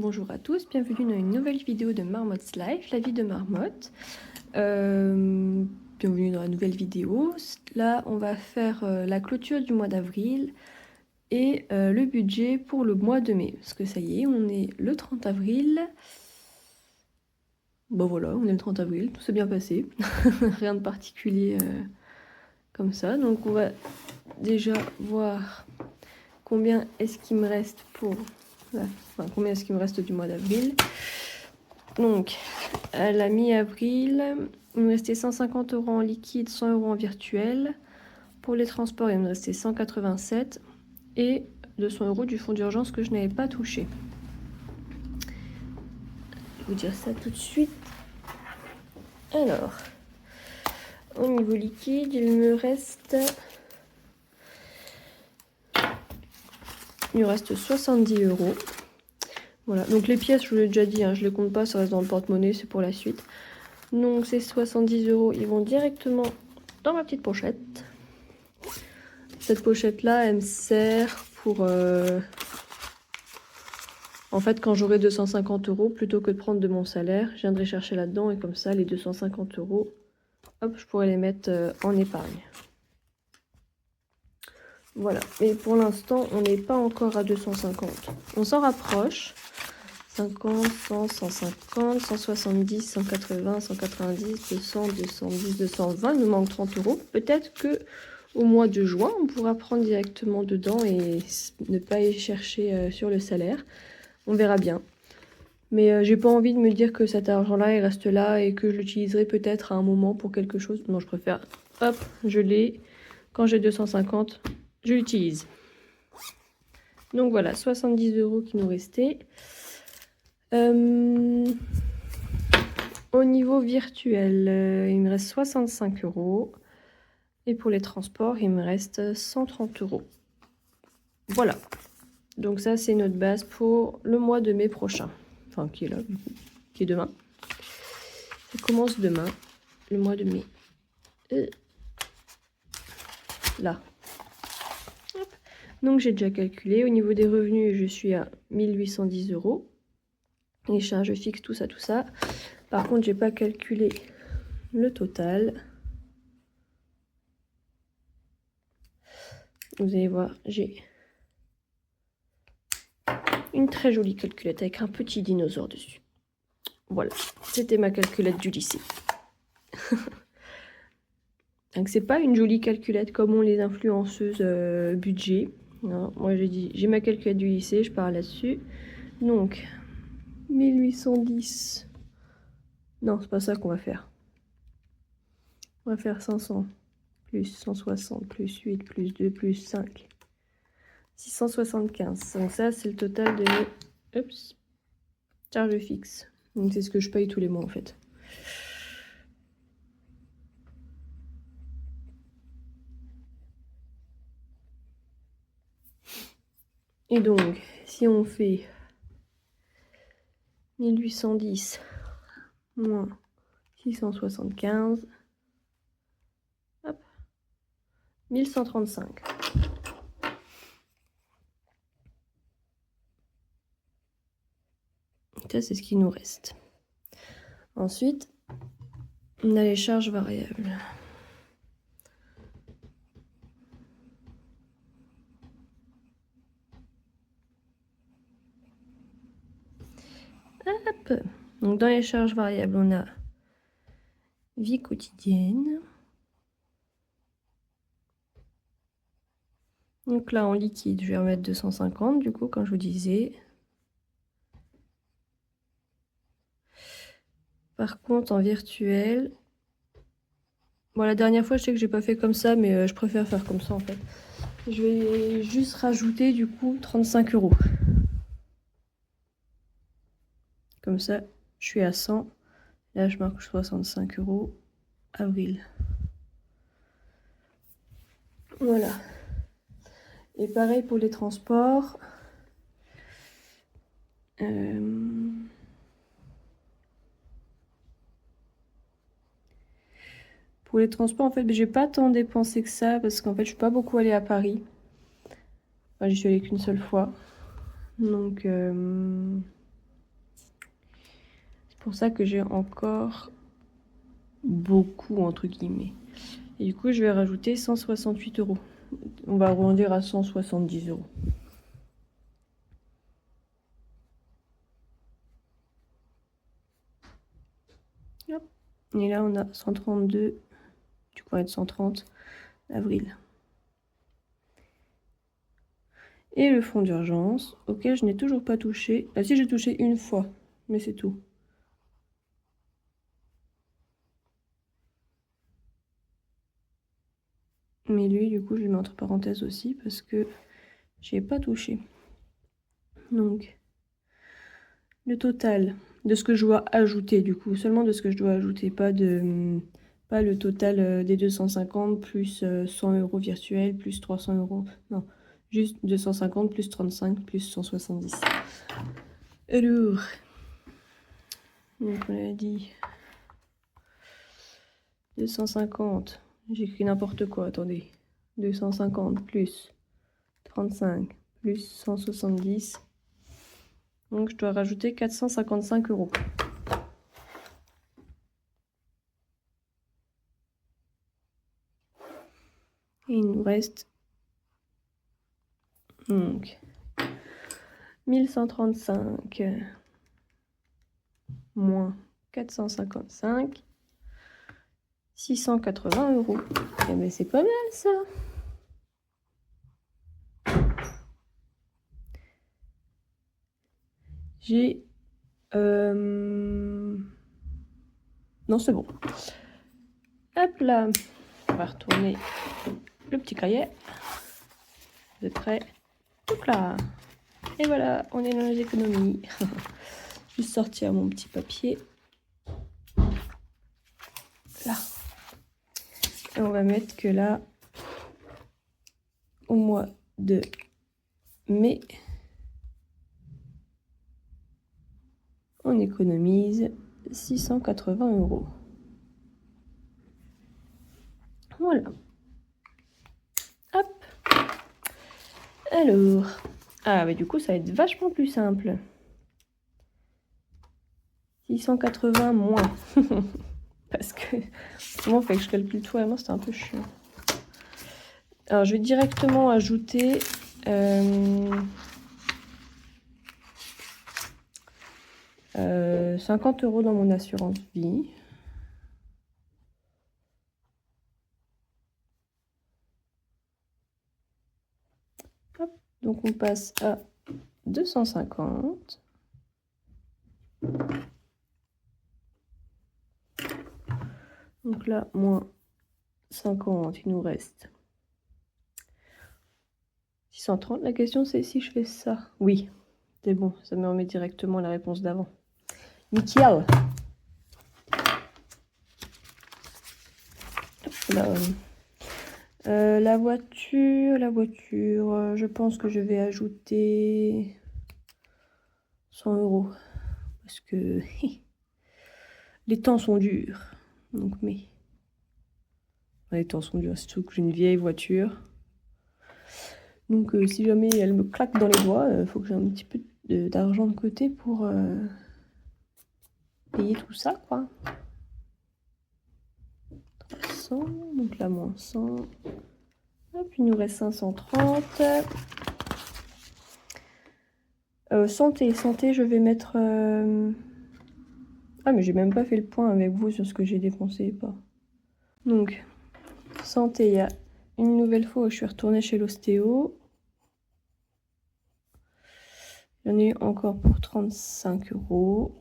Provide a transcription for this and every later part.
bonjour à tous, bienvenue dans une nouvelle vidéo de Marmotte's Life, la vie de Marmotte. Bienvenue dans la nouvelle vidéo. Là, on va faire la clôture du mois d'avril et le budget pour le mois de mai. Parce que ça y est, on est le 30 avril. Bon voilà, on est le 30 avril, tout s'est bien passé. Rien de particulier comme ça. Donc on va déjà voir combien est-ce qu'il me reste pour... Enfin, combien est-ce qu'il me reste du mois d'avril. Donc, à la mi-avril, il me restait 150 € en liquide, 100 € en virtuel. Pour les transports, il me restait 187 et 200 € du fonds d'urgence que je n'avais pas touché. Je vais vous dire ça tout de suite. Alors, au niveau liquide, il me reste 70 €. Voilà, donc les pièces, je vous l'ai déjà dit, hein, je les compte pas, ça reste dans le porte-monnaie, c'est pour la suite. Donc ces 70 €, ils vont directement dans ma petite pochette. Cette pochette-là, elle me sert pour... En fait, quand j'aurai 250 €, plutôt que de prendre de mon salaire, je viendrai chercher là-dedans et comme ça, les 250 €, hop, je pourrais les mettre en épargne. Voilà, mais pour l'instant, on n'est pas encore à 250. On s'en rapproche. 50, 100, 150, 170, 180, 190, 200, 210, 220. Il nous manque 30 €. Peut-être que au mois de juin, on pourra prendre directement dedans et ne pas y chercher sur le salaire. On verra bien. Mais j'ai pas envie de me dire que cet argent-là, il reste là et que je l'utiliserai peut-être à un moment pour quelque chose. Non, je préfère, hop, je l'ai. Quand j'ai 250, je l'utilise. Donc voilà, 70 € qui nous restaient. Au niveau virtuel, il me reste 65 €. Et pour les transports, il me reste 130 €. Voilà. Donc ça, c'est notre base pour le mois de mai prochain. Enfin, qui est là, qui est demain. Ça commence demain, le mois de mai. Là. Hop. Donc j'ai déjà calculé. Au niveau des revenus, je suis à 1810 €. Les charges fixes, tout ça, tout ça. Par contre, j'ai pas calculé le total. Vous allez voir, j'ai une très jolie calculette avec un petit dinosaure dessus. Voilà, c'était ma calculette du lycée. Donc c'est pas une jolie calculette comme ont les influenceuses budget. Non, moi j'ai dit, j'ai ma calculette du lycée, je pars là-dessus. Donc 1810. Non, c'est pas ça qu'on va faire. On va faire 500 plus 160 plus 8 plus 2 plus 5. 675. Donc ça, c'est le total de mes charges fixes. Donc c'est ce que je paye tous les mois en fait. Et donc, si on fait 1810 moins 675, hop, 1135. Ça, c'est ce qui nous reste. Ensuite, on a les charges variables. Hop. Donc, dans les charges variables, on a vie quotidienne. Donc là, en liquide, je vais remettre 250, du coup, comme je vous disais. Par contre, en virtuel... Bon, la dernière fois, je sais que j'ai pas fait comme ça, mais je préfère faire comme ça, en fait. Je vais juste rajouter, du coup, 35 €. Comme ça, je suis à 100. Là, je marque 65 € avril. Voilà. Et pareil pour les transports. Pour les transports, en fait, j'ai pas tant dépensé que ça parce qu'en fait, je suis pas beaucoup allée à Paris. Enfin, j'y suis allée qu'une seule fois. Donc, pour ça que j'ai encore beaucoup, entre guillemets. Et du coup, je vais rajouter 168 €. On va arrondir à 170 €. Hop. Et là, on a 132, du coup, on va être 130 avril. Et le fonds d'urgence, auquel je n'ai toujours pas touché. Ah si, j'ai touché une fois, mais c'est tout. Mais lui, du coup, je le mets entre parenthèses aussi parce que j'y ai pas touché. Donc, le total de ce que je dois ajouter, du coup, seulement de ce que je dois ajouter, pas le total des 250 plus 100 € virtuels plus 300 €. Non, juste 250 plus 35 plus 170. Alors, donc on a dit 250. J'écris n'importe quoi, attendez. 250 plus 35 plus 170. Donc je dois rajouter 455 €. Et il nous reste donc 1135 moins 455, 680 €. Eh bien c'est pas mal ça. J'ai... Non, c'est bon. Hop là. On va retourner le petit cahier. Vous êtes prêts? Hop là. Et voilà, on est dans les économies. Juste sortir mon petit papier. Là. Et on va mettre que là, au mois de mai, on économise 680 €. Voilà. Hop. Alors. Ah, mais du coup, ça va être vachement plus simple. 680 moins. Parce que souvent, il fait que je calcule tout. Vraiment, c'était un peu chiant. Alors, je vais directement ajouter 50 € dans mon assurance vie. Hop, donc on passe à 250. Donc là, moins 50, il nous reste 630. La question, c'est si je fais ça. Oui, c'est bon, ça me remet directement la réponse d'avant. Nickel. La voiture, je pense que je vais ajouter 100 € parce que les temps sont durs. Donc, mais les temps sont durs, surtout que j'ai une vieille voiture. Donc, si jamais elle me claque dans les doigts, il faut que j'ai un petit peu d'argent de côté pour payer tout ça, quoi. 300, donc là, moins 100. Hop, il nous reste 530. Santé, je vais mettre... Ah, mais j'ai même pas fait le point avec vous sur ce que j'ai dépensé et pas. Donc, santé, il y a une nouvelle fois où je suis retournée chez l'ostéo. J'en ai eu encore pour 35 €.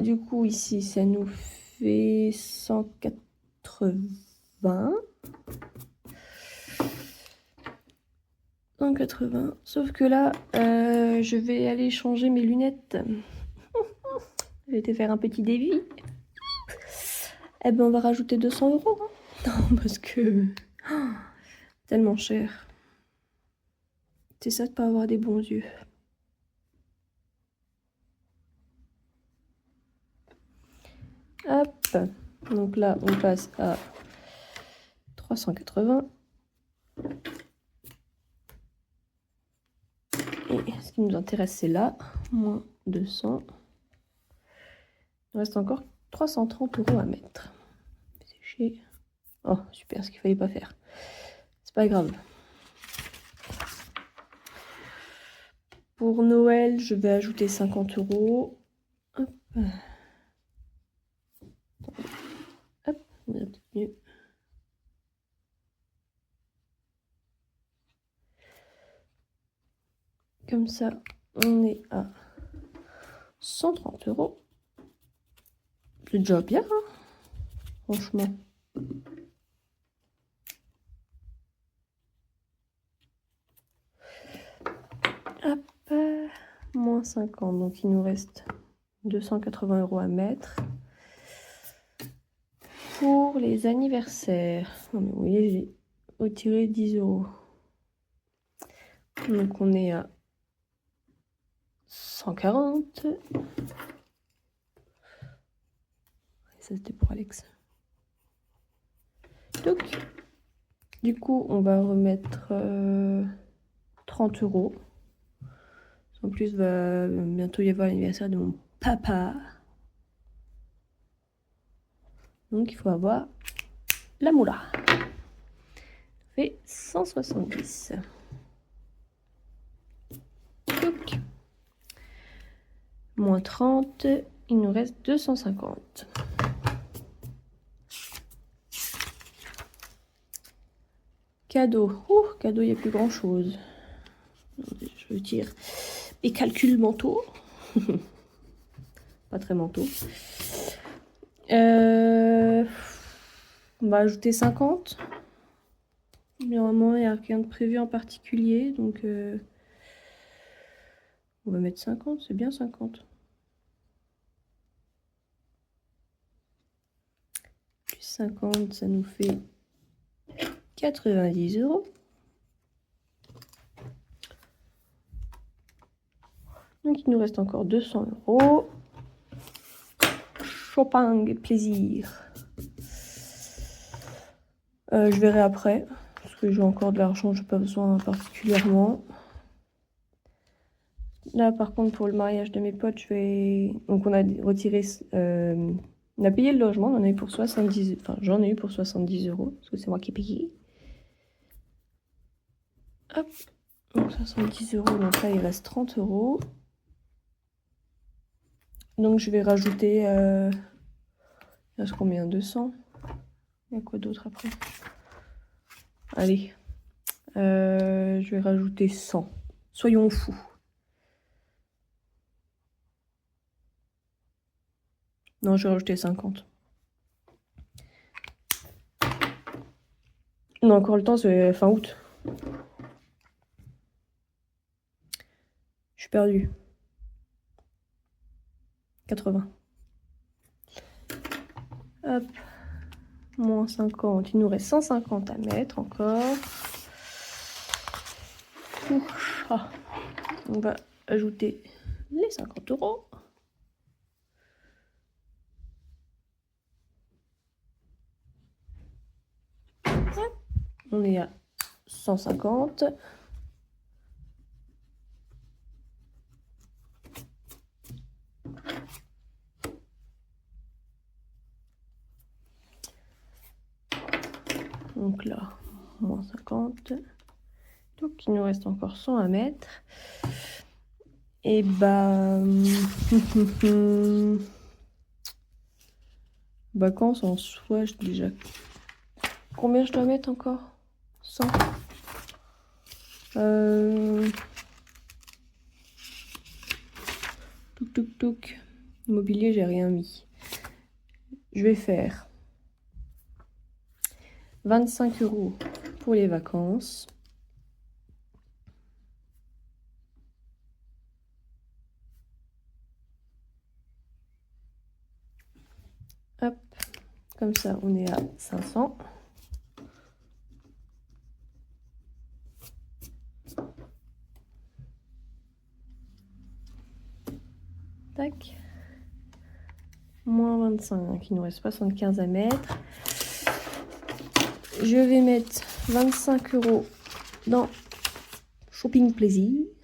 Du coup, ici, ça nous fait 180. 180. Sauf que là, je vais aller changer mes lunettes. J'ai été faire un petit dévis. Eh ben, on va rajouter 200 €. Hein. Non, parce que... tellement cher. C'est ça de pas avoir des bons yeux. Hop. Donc là, on passe à 380. Et ce qui nous intéresse, c'est là, moins 200. Il reste encore 330 € à mettre. Sécher. Oh, super, ce qu'il fallait pas faire. C'est pas grave. Pour Noël, je vais ajouter 50 €. Hop. Hop, peut-être mieux. Comme ça, on est à 130 €. C'est déjà bien, hein, franchement. Hop, moins 50, donc il nous reste 280 € à mettre. Pour les anniversaires, non mais vous voyez, j'ai retiré 10 €. Donc on est à 140. Ça c'était pour Alex. Donc, du coup, on va remettre 30 €. En plus, va bientôt y avoir l'anniversaire de mon papa. Donc, il faut avoir la moula. Ça fait 170. Donc, moins 30, il nous reste 250. Cadeau. Cadeau, il n'y a plus grand chose. Je retire mes calculs mentaux. Pas très mentaux. On va ajouter 50. Normalement, il n'y a rien de prévu en particulier. Donc, on va mettre 50. C'est bien 50. Plus 50, ça nous fait 90 €. Donc, il nous reste encore 200 €. Shopping, plaisir. Je verrai après. Parce que j'ai encore de l'argent, je n'ai pas besoin particulièrement. Là, par contre, pour le mariage de mes potes, je vais... Donc, on a retiré... On a payé le logement, on en a eu pour 70... Enfin, j'en ai eu pour 70 €, parce que c'est moi qui ai payé. Hop. Donc, 70 €. Donc là, il reste 30 €. Donc, je vais rajouter... Il reste combien? 200. Il y a quoi d'autre après? Allez. Je vais rajouter 100. Soyons fous. Non, je vais rajouter 50. On a encore le temps, c'est fin août. Je suis perdue. 80. Hop. Moins 50. Il nous reste 150 à mettre encore. Ah. On va ajouter les 50 €. On est à 150. Donc là, moins 50. Donc il nous reste encore 100 à mettre. Et bah... vacances en soi, déjà... Combien je dois mettre encore? 100. Touc, touc, touc. Immobilier, j'ai rien mis. Je vais faire 25 € pour les vacances. Hop, comme ça, on est à 500. Tac. Moins 25, il nous reste 75 à mettre. Je vais mettre 25 € dans Shopping Plaisir. «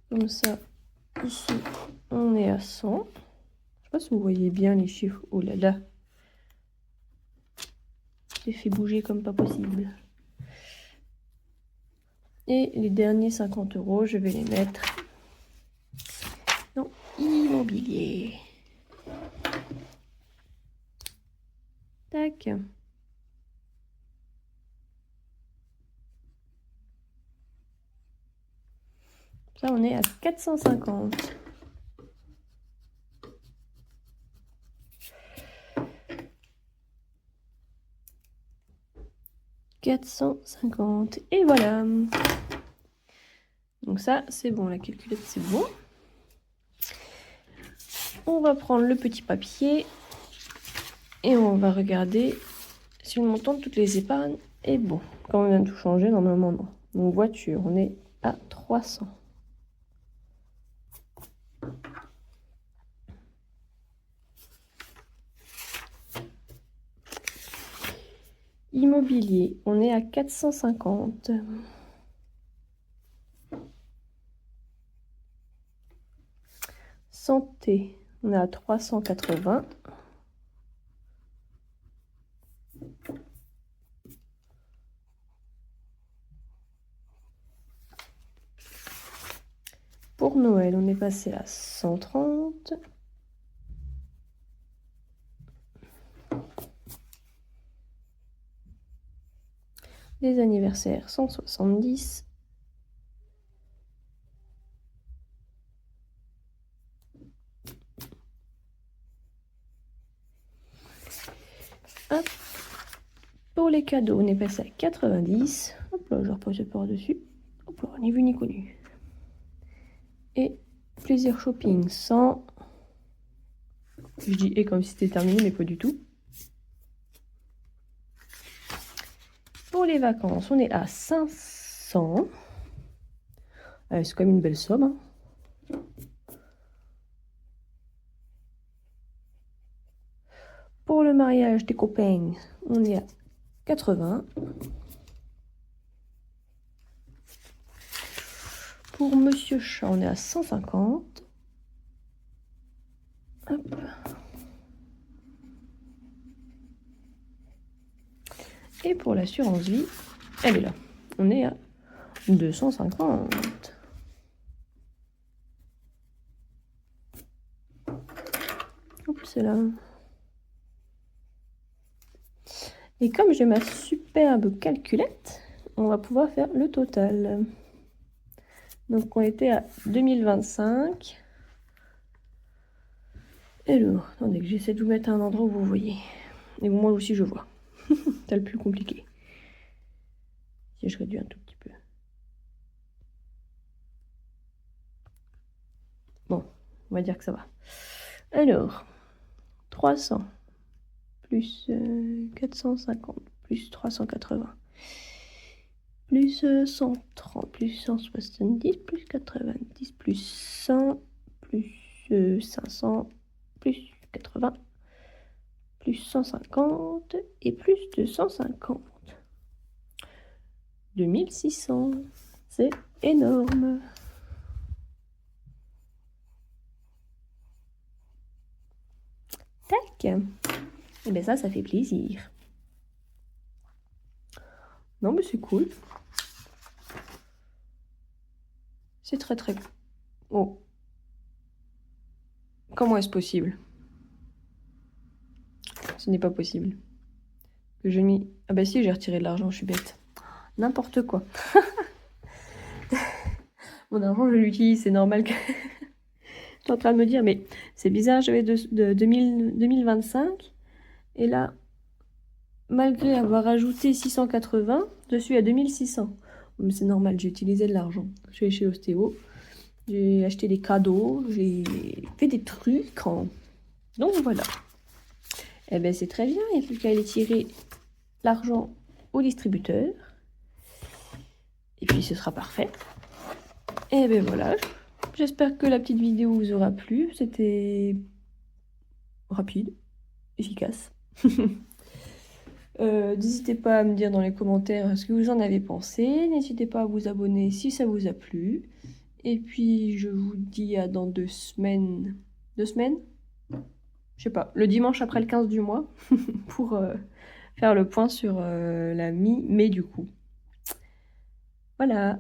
Comme ça, ici, on est à 100. Je sais pas si vous voyez bien les chiffres. Oh là là. Je les fais bouger comme pas possible. Et les derniers 50 €, je vais les mettre dans immobilier. Tac. Ça, on est à 450. Et voilà. Donc ça, c'est bon. La calculette, c'est bon. On va prendre le petit papier et on va regarder si le montant de toutes les épargnes est bon. Quand on vient de tout changer, normalement, non. Donc voiture, on est à 300. Immobilier, on est à 450. Santé, on est à 380. Pour Noël, on est passé à 130. Les anniversaires, 170. Hop. Pour les cadeaux, on est passé à 90. Hop là, je repose le par-dessus. Hop là, ni vu ni connu. Et plaisir shopping, 100. Je dis et comme si c'était terminé, mais pas du tout. Pour les vacances, on est à 500. C'est quand même une belle somme. Hein. Pour le mariage des copains, on est à 80. Pour Monsieur Chat, on est à 150. Hop. Et pour l'assurance vie, elle est là. On est à 250. Hop, c'est là. Et comme j'ai ma superbe calculette, on va pouvoir faire le total. Donc on était à 2025. Alors, attendez que j'essaie de vous mettre à un endroit où vous voyez. Et moi aussi je vois. C'est le plus compliqué. Si je réduis un tout petit peu. Bon, on va dire que ça va. Alors, 300 plus 450 plus 380 plus 130 plus 170 plus 90 plus 100 plus 500 plus 80 plus 150 et plus 250. 2600. C'est énorme. Tac. Et bien ça fait plaisir. Non mais c'est cool. C'est très très... Oh. Comment est-ce possible? Ce n'est pas possible. Que je mis... Ah bah si, j'ai retiré de l'argent, je suis bête. N'importe quoi. Mon argent, je l'utilise, c'est normal que... Je suis en train de me dire, mais c'est bizarre, j'avais de 2025. Et là, malgré avoir ajouté 680, je suis à 2600. Mais c'est normal, j'ai utilisé de l'argent. Je suis allée chez l'ostéo, j'ai acheté des cadeaux, j'ai fait des trucs. Donc voilà. Eh bien, c'est très bien. Il n'y a plus qu'à aller tirer l'argent au distributeur. Et puis, ce sera parfait. Et bien voilà. J'espère que la petite vidéo vous aura plu. C'était rapide, efficace. N'hésitez pas à me dire dans les commentaires ce que vous en avez pensé. N'hésitez pas à vous abonner si ça vous a plu. Et puis je vous dis à dans 2 semaines. 2 semaines? Je sais pas, le dimanche après le 15 du mois pour faire le point sur la mi-mai du coup. Voilà.